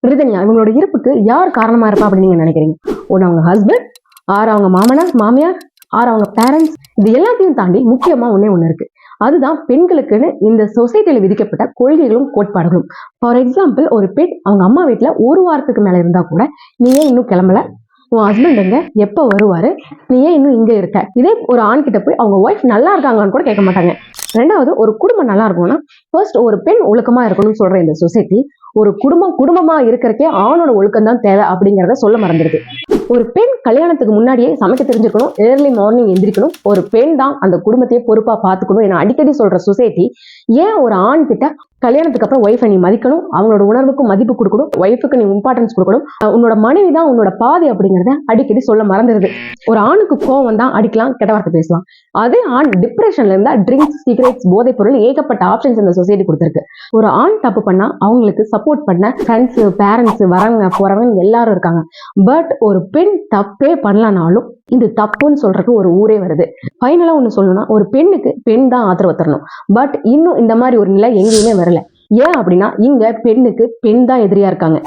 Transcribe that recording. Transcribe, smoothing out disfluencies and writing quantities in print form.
ரிதன்யா இவங்களோட இருப்புக்கு யார் காரணமா இருப்பா அப்படின்னு நீங்க நினைக்கிறீங்க? ஒன்று அவங்க ஹஸ்பண்ட், ஆறு அவங்க மாமனார் மாமியார், ஆறு அவங்க பேரண்ட்ஸ். இது எல்லாத்தையும் தாண்டி முக்கியமா ஒண்ணு இருக்கு. அதுதான் பெண்களுக்குன்னு இந்த சொசைட்டில விதிக்கப்பட்ட கொள்கைகளும் கோட்பாடுகளும். ஃபார் எக்ஸாம்பிள், ஒரு பெண் அவங்க அம்மா வீட்டுல ஒரு வாரத்துக்கு மேல இருந்தா கூட, நீ ஏன் இன்னும் கிளம்பல, உன் ஹஸ்பண்ட் எங்க, எப்ப வருவாரு, நீ ஏன் இன்னும் இங்க இருக்க? இதே ஒரு ஆண் கிட்ட போய் அவங்க ஒய்ஃப் நல்லா இருக்காங்கன்னு கூட கேட்க மாட்டாங்க. ரெண்டாவது, ஒரு குடும்பம் நல்லா இருக்கணும்னா ஃபர்ஸ்ட் ஒரு பெண் ஒழுக்கமா இருக்கணும்னு சொல்ற இந்த சொசைட்டி, ஒரு குடும்பமா இருக்கிறக்கே ஆணோட ஒழுக்கம் தான் தேவை அப்படிங்கறத சொல்ல மறந்துடுது. ஒரு பெண் கல்யாணத்துக்கு முன்னாடியே சமைக்க தெரிஞ்சிருக்கணும், ஏர்லி மார்னிங் எந்திரிக்கணும், ஒரு பெண் தான் அந்த குடும்பத்தையே பொறுப்பா பாத்துக்கணும் என அடிக்கடி சொல்ற சொசைட்டி, ஏன் ஒரு ஆண் கிட்ட கல்யாணத்துக்கு அப்புறம் ஒய்ஃபை நீ மதிக்கணும், அவங்களோட உணர்வுக்கும் மதிப்பு கொடுக்கணும், ஒய்ஃபுக்கு நீ இம்பார்ட்டன்ஸ் கொடுக்கணும், உன்னோட மனைவி தான் உன்னோட பாதி அப்படிங்கறத அடிக்கடி சொல்ல மறந்துடுது. ஒரு ஆணுக்கு கோவம் தான் அடிக்கலாம், கெட்ட வார்த்தை பேசலாம். அதே ஆண் டிப்ரெஷன்ல இருந்தா ட்ரிங்க்ஸ், சிகரெட்ஸ், போதைப் பொருள் ஏகப்பட்ட ஆப்ஷன்ஸ் இந்த சொசைட்டி கொடுத்திருக்கு. ஒரு ஆண் தப்பு பண்ணா அவங்களுக்கு சப்போர்ட் பண்ண ஃப்ரெண்ட்ஸ், பேரண்ட்ஸ், வரவங்க போறவங்க எல்லாரும் இருக்காங்க. பட் ஒரு பெண் தப்பே பண்ணலனாலும் இது தப்புன்னு சொல்றதுக்கு ஒரு ஊரே வருது. ஃபைனலா ஒண்ணு சொல்லணும்னா, ஒரு பெண்ணுக்கு பெண் தான் ஆதரவு தரணும். பட் இன்னும் இந்த மாதிரி ஒரு நிலை எங்கேயுமே வரல. ஏன் அப்படின்னா, இங்க பெண்ணுக்கு பெண் தான் எதிரியா இருக்காங்க.